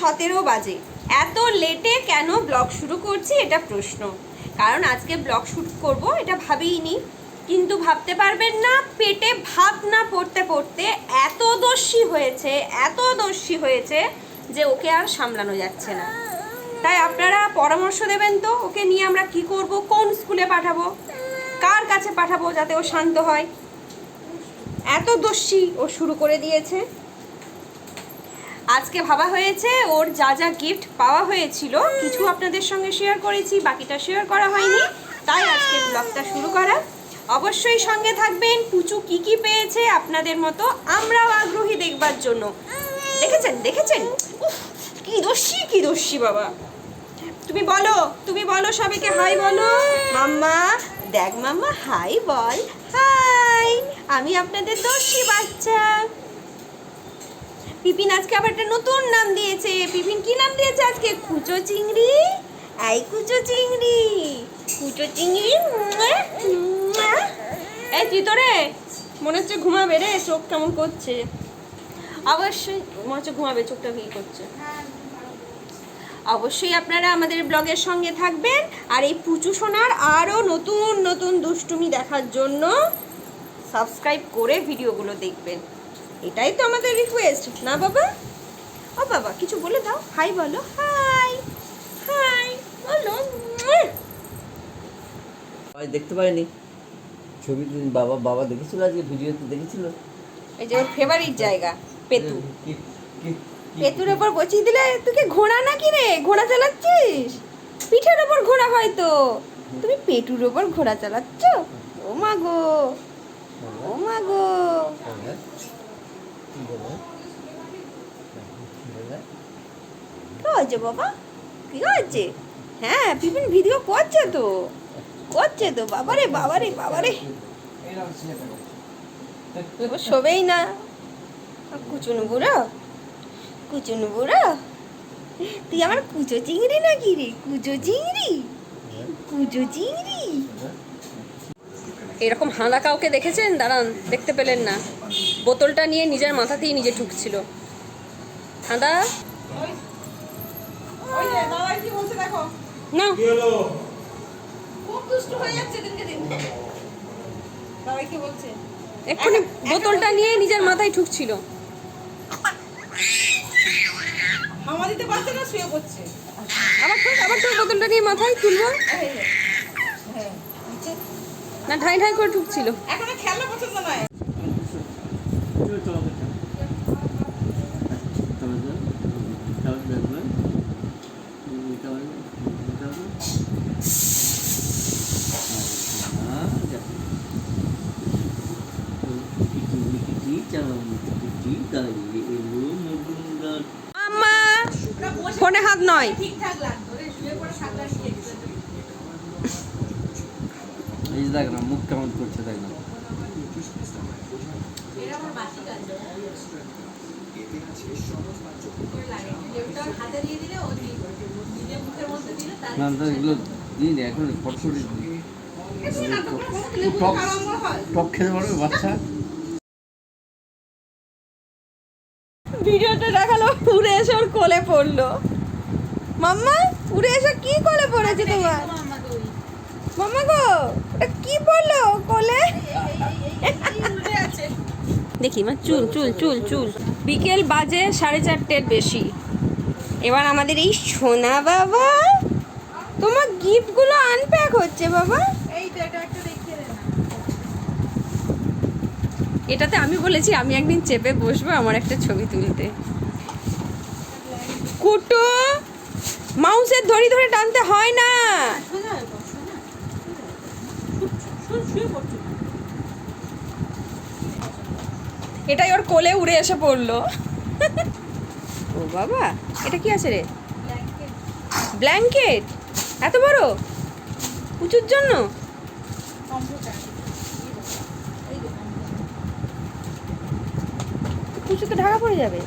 17 বাজে। এত লেটে কেন ব্লগ শুরু করছি এটা প্রশ্ন। কারণ আজকে ব্লগ শুট করব এটা ভাবিনি, কিন্তু ভাবতে পারবেন না পেটে ভাত না পড়তে পড়তে এত দস্যি হয়েছে যে ওকে আর সামলানো যাচ্ছে না। তাই আপনারা পরামর্শ দেবেন তো ওকে নিয়ে আমরা কি করব, কোন স্কুলে পাঠাবো, কার কাছে পাঠাবো যাতে ও শান্ত হয়। এত দস্যি ও শুরু করে দিয়েছে। আজকে ভাবা হয়েছে ওর যা যা গিফট পাওয়া হয়েছিল কিছু আপনাদের সঙ্গে শেয়ার করেছি, বাকিটা শেয়ার করা হয়নি, তাই আজকে ব্লগটা শুরু করা। অবশ্যই সঙ্গে থাকবেন। পুচু কি কি পেয়েছে আপনাদের মতো আমরাও আগ্রহী দেখবার জন্য। দেখেছেন উফ, কি দস্যি বাবা। তুমি বলো সবাইকে হাই বলো। মাম্মা দেখ, মাম্মা হাই বল। হাই, আমি আপনাদের দস্যি বাচ্চা। পিপিন আজকে আবার একটা নতুন নাম দিয়েছে। পিপিন কি নাম দিয়েছে আজকে? কুচো চিংড়ি। কুচো চিংড়ি এই তুই তোরে মনে হচ্ছে ঘুমাবে রে, চোখ কেমন করছে। অবশ্যই মনে হচ্ছে ঘুমাবে, চোখটা কি করছে। অবশ্যই আপনারা আমাদের ব্লগের সঙ্গে থাকবেন আর এই পুচু সোনার আরও নতুন নতুন দুষ্টুমি দেখার জন্য সাবস্ক্রাইব করে ভিডিওগুলো দেখবেন। এটাই তো আমাদের রিকোয়েস্ট না বাবা? ও বাবা কিছু বলে দাও, হাই বলো। হাই বলো। দেখতে পাইনি ছবি, বাবা দেখেছিল আজকে ভিডিওতে দেখেছিল। এই যে ওর ফেভারিট জায়গা পেতু। পেতুর ওপর বসিয়ে দিলে তুই কি ঘোড়া নাকি রে? ঘোড়া চালাচ্ছিস? পিঠের ওপর ঘোড়া হয়তো, তুমি পেটুর ওপর ঘোড়া চালাচ্ছ। ও মা গো, ও মা গো। কি হয়েছে বাবা, কি হয়েছে? হ্যাঁ পিপিন ভিডিও করছে তো বাবারে ও শোবেই না। কুচুন বুড়ো তুই আমার কুচো চিংড়ি নাকি রে? কুচো চিংড়ি। এরকম হাঁদা কাউকে দেখেছেন? দাঁড়ান, দেখতে পেলেন না। বোতলটা নিয়ে নিজের মাথাতেই নিজে ঠুকছিল। হাঁদা না, এক্ষুনি বোতলটা নিয়ে নিজের মাথায় ঠুকছিল। আবার তোর বোতলটা নিয়ে মাথায় তুলবো না, ঢাই করে ঠুকছিল। আম্মা ফোনে হাত নয়। দেখ না মুখ কেমন করছে, দেখ না। এগুলো দিন এখন ফটফটি টক খেতে পারবে বাচ্চা। ভিডিওটা দেখালো, উড়ে এসে ওর কোলে পড়লো। মাম্মা উড়ে এসে কি কোলে পড়েছে তোমার? মাম্মা গো এটা কি পড়লো কোলে? দেখি মা, চুল। বিকেল বাজে 4:30 বেশি। এবার আমাদের এই সোনা বাবা, তোমার গিফটগুলো আনপ্যাক হচ্ছে বাবা। এটাতে আমি বলেছি আমি একদিন চেপে বসবো আমার একটা ছবি তুলতে। কুটু মাউসের ধরে টানতে হয় না। এটাই ওর কোলে উড়ে এসে পড়লো। ও বাবা, এটা কি আছে রে? ব্ল্যাঙ্কেট এত বড় উঁচুর জন্য? কুচুতে ঢাকা পড়ে যাবে।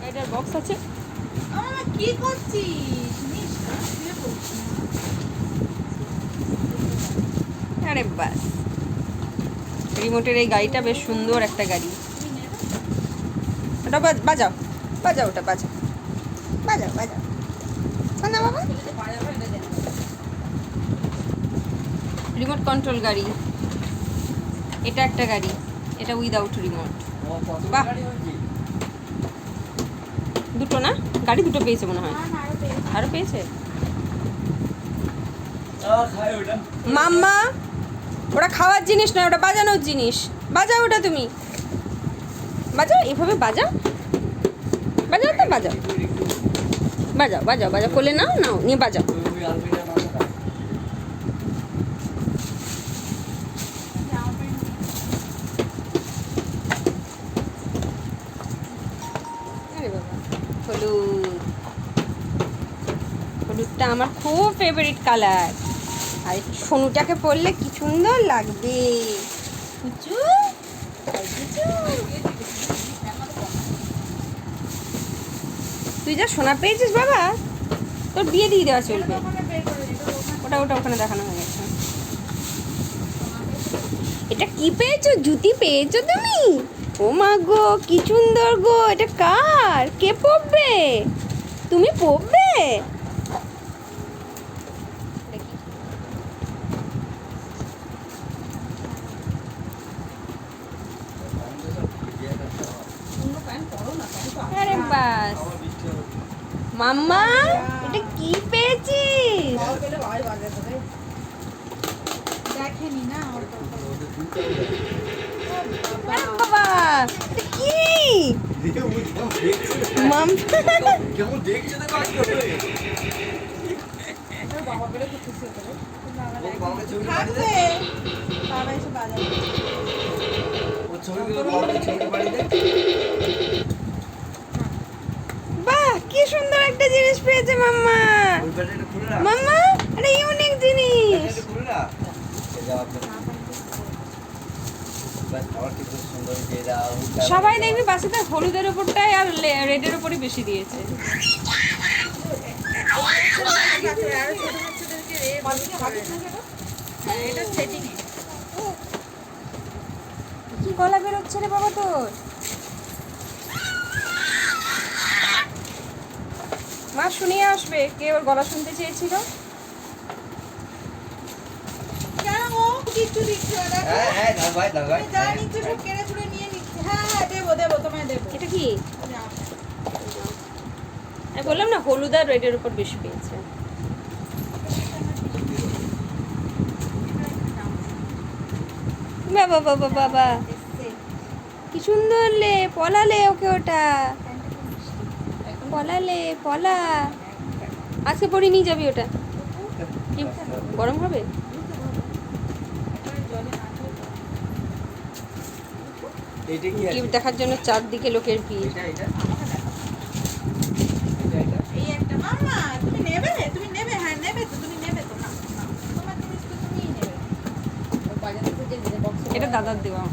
এটার বক্স আছে। কি করছিস? আরে বাস, রিমোটের এই গাড়িটা বেশ সুন্দর একটা গাড়ি। ওটা বাজাও। বাজাও ওটা, বাজাও বাজাও বাজাও। না বাবা, রিমোট কন্ট্রোল গাড়ি, এটা একটা গাড়ি, এটা উইদাউট রিমোট। বাহ, দুটো না গাড়ি, দুটো পেয়েছে মনে হয়, আরো পেয়েছে। মাম্মা, ওটা খাওয়ার জিনিস নয়, ওটা বাজানোর জিনিস। বাজাও ওটা, তুমি বাজাও, এইভাবে বাজাও, বাজাও তো, বাজাও বাজাও বাজাও বাজাও, কোলে নাও, নাও নিয়ে বাজাও। আরে বাবা, হলুদ, হলুদটা আমার খুব ফেভারিট কালার। আর সোনুটাকে পরলে কি সুন্দর লাগবে। কুচু, এই কুচু। তুই যা সোনা পেয়েছিস বাবা, তোর বিয়ে দিয়ে দেওয়া চলবে। ওটা ওটা ওখানে দেখানো হয়ে গেছে। এটা কি পেয়েছো? জুতি পেয়েছো তুমি? ও মা গো, কি সুন্দর গো। এটা কার? কে পরবে? তুমি পরবে? আরে বাস মাম্মা, এটা কি পেয়েছিস? দেখেনি না আরে বাবা, এটা কি? কেমন দেখছে তো কাজ করে বাবা বেড়ে করতেছে বাবাকে ছবি থাকবে বাবা এসে বাজাবে ও ছবিগুলো বাবাকে ছবি বাড়ি দে। বাহ, কি সুন্দর একটা জিনিস পেয়েছে মাম্মা। ওই ব্যাটারিটা খুলে না, মাম্মা, এটা ইউনিক জিনিস। ব্যাটারিটা খুলে না। এই যাও আপনি বাস, আমার কি খুব সুন্দর যে দাও। সবাই দেখবি বাসাতে হলুদের উপরটাই আর রেডের উপরই বেশি দিয়েছে। এটা সেটিং কি গলা বেরোচ্ছে রে বাবা তোর? মা শুনিয়ে আসবে কে ওর গলা শুনতে চেয়েছিল। কেন ও কিচ্ছু দিচ্ছে না দেখো হ্যাঁ হ্যাঁ দাও ভাই, দাও ভাই। তুমি যা নিচ্ছে সব কেড়ে চুড়ে নিয়ে নিচ্ছে হ্যাঁ হ্যাঁ দেবো দেবো তোমায় দেবো এটা কি? আমি বললাম না হলুদ আর রেডের উপর বেশি পেয়েছে। বাবা বাবা বাবা, কি সুন্দর লে, পলালে ওকে ওটা, পলালে পলা। আজকে পরে নিয়ে যাবি ওটা, কি গরম হবে? এইটা কি আছে? গিফট দেখার জন্য চারদিকে লোকের ভিড়। এটা এটা এটা এটা এই একটা মামা তুমি নেবে হ্যাঁ নেবে তো তুমি নেবে তো না না, তোমার জিনিস তো তুমিই নেবে এটা দাদার দেওয়া।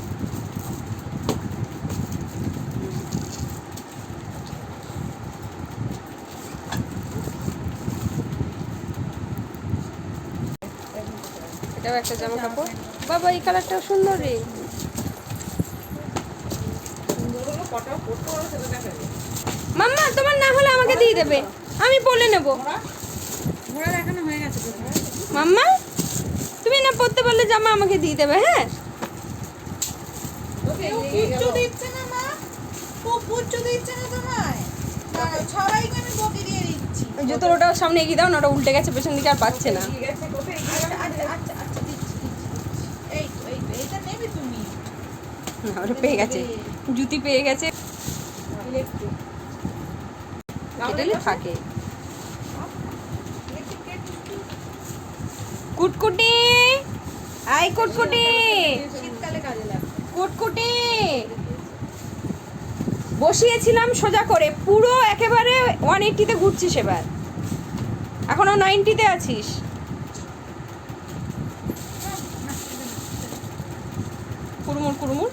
এটাও একটা জামা কাপড়। বাবা, এই কালারটাও সুন্দর রে। মাম্মা, তোমার না হলে আমাকে দিয়ে দেবে, আমি বলে নেব। ঘোড়া দেখানো হয়ে গেছে কোথায় মাম্মা, তুমি না পরতে বললে জামা আমাকে দিয়ে দেবে। হ্যাঁ, কেউ পুচ্ছু দিচ্ছে না মা খুব পুচ্ছু দিচ্ছে না তোমায় দাঁড়াও সবাইকে আমি বকি দিয়ে দিচ্ছি ওই জুতোর ওটাও সামনে এগিয়ে দাও না, ওটা উল্টে গেছে পেছন দিকে আর পাচ্ছে না। আচ্ছা দিচ্ছি এই তো এইটা নেবে তুমি না, ওটা পেয়ে গেছে, জুতি পেয়ে গেছে। ইলেকট্রিক কেটেলে থাকে। কুটকুটি, আই কুটকুটি, শীতকালে কাজে লাগে কুটকুটি। বসিয়েছিলাম সোজা করে, পুরো একেবারে 180-তে ঘুরছিস এবার, এখনো 90-তে আছিস। কুড়মুড় কুড়মুড়।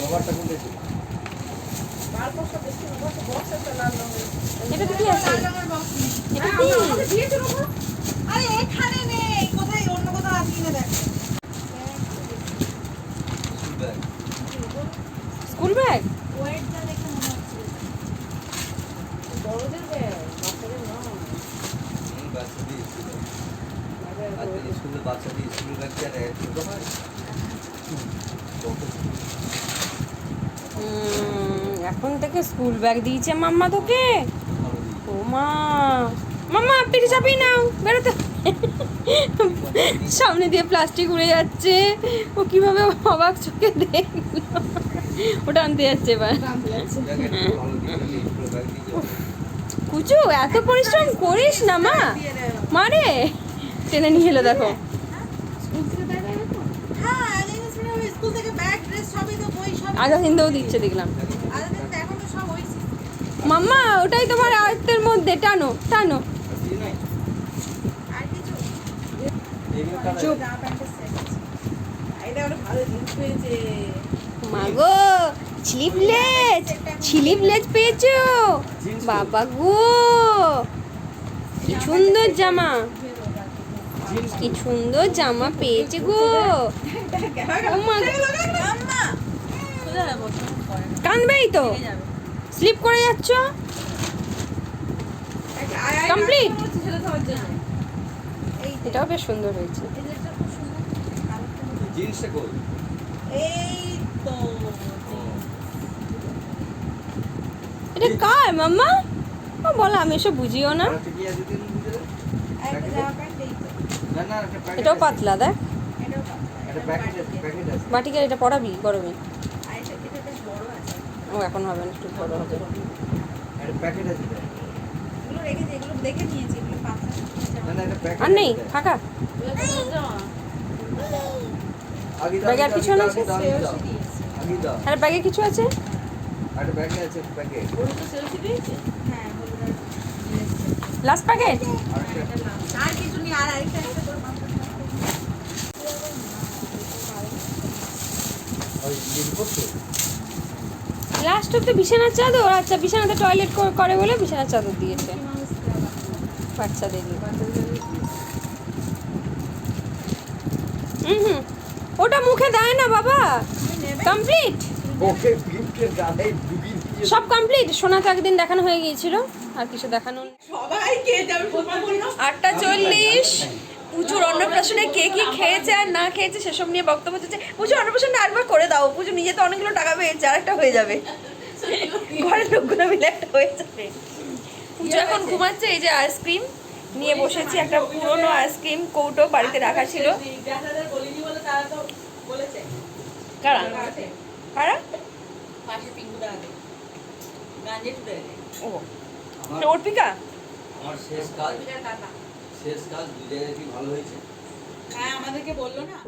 বাবারটা কোনটা ছিল? এটা কি আছে? লাল রঙের বক্স নেই এটা কি? আরে এখানে নেই কোথায় অন্য কোথাও আছে কিনা দেখো সুন্দর। School bag. ওয়েট যা দেখে মনে হচ্ছে বাচ্চাদের স্কুল ব্যাগ কি আর এক ছোটো হয়? এখন থেকে স্কুল ব্যাগ দিয়েছে মাম্মা তোকে? ও মা, মাম্মা পেটে চাপিয়ে নাও, বেরোতে সামনে দিয়ে প্লাস্টিক উড়ে যাচ্ছে, ও কিভাবে অবাক চোখে দেখলো, ওটা আনতে যাচ্ছে এবার। কুচু এত পরিশ্রম করিস না মা, মারে টেনে নিয়ে এলো দেখো। হ্যাঁ আগে স্কুল থেকে ব্যাগ ড্রেস সবই তো বই সব আগা হিন্দেও দিচ্ছে দেখলাম। আগে কিন্তু এখন তো সব ওই মাম্মা ওটাই তোমার আয়ত্তের মধ্যে, টানো টানো। আর কিছু চুপ জামা প্যান্টের সেট এটা ওটা ভালো জিনিস পেয়েছে মাগো স্লিভলেস, স্লিভলেস পেয়েছো? বাবা গো কি সুন্দর জামা, কি সুন্দর জামা পেয়েছে গো। ও মা, আম্মা সোজা যাবো কাঁদবেই তো, স্লিপ করে যাচ্ছ। Complete? এটাও বেশ সুন্দর হয়েছে। জিনিসটা কই? এই তো এটা কার মাম্মা? ও বলো আমি এসব বুঝিও না। আরেকটা কি আছে দিন ভিতরে? একটা জামা প্যান্ট এই তো না না একটা প্যাকেট এটাও পাতলা দেখ, এটাও পাতলা, একটা প্যাকেট আছে প্যাকেট আছে বাটিকে এটা পরাবি গরমে। আর এটা বেশ বড় আছে ও এখন হবে না, একটু বড় হবে। একটা প্যাকেট আছে দেখ। এগুলো রেখেছি, এগুলো দেখে নিয়েছি, এগুলো পাতলা না না একটা প্যাকেট আর নেই, ফাঁকা। আগে ব্যাগে আর কিছু না আছে? আগে দাও আর ব্যাগে কিছু আছে? একটা প্যাকেট আছে প্যাকেট হ্যাঁ হলুদ আর লাস্ট প্যাকেট? আরেকটা আর কিছু নেই, আর আরেকটা একটা করে মাত্র ওই লিড করতে লাস্ট তো বিছানার চাদর। আচ্ছা বিছানাতে টয়লেট করে বলে বিছানার চাদর দিয়েছে বাচ্চাদের। হুম, ওটা মুখে দেয় না বাবা। কমপ্লিট, ওকে গিফটের গায়ে ঢুকিয়ে দিয়ে সব কমপ্লিট। সোনাকে একদিন দেখানো হয়ে গিয়েছিল, আর কিছু দেখানো নেই। সবাই কে যাবে সোমবার বললো 8:40। পুজোর অন্নপ্রাশনে কে কি খেয়েছে আর না খেয়েছে সেসব নিয়ে বক্তব্য হচ্ছে। পুজো অন্নপ্রাশনটা আরেকবার করে দাও, পুজো নিজে তো অনেকগুলো টাকা পেয়েছে, আরেকটা হয়ে যাবে, ঘরের লোকগুলো মিলে একটা হয়ে যাবে। পুজো এখন ঘুমাচ্ছে। এই যে আইসক্রিম নিয়ে বসেছি, একটা পুরনো আইসক্রিম কৌটো বাড়িতে রাখা ছিল। বলিনি বলে তারা তো বলেছে কারা কারা? পাশে পিঙ্গুদা আগে গাঞ্জে টুটে ও অর্পিকা। আমার শেষ কাজ দু জায়গায় কি ভালো হয়েছে হ্যাঁ আমাদেরকে বললো না।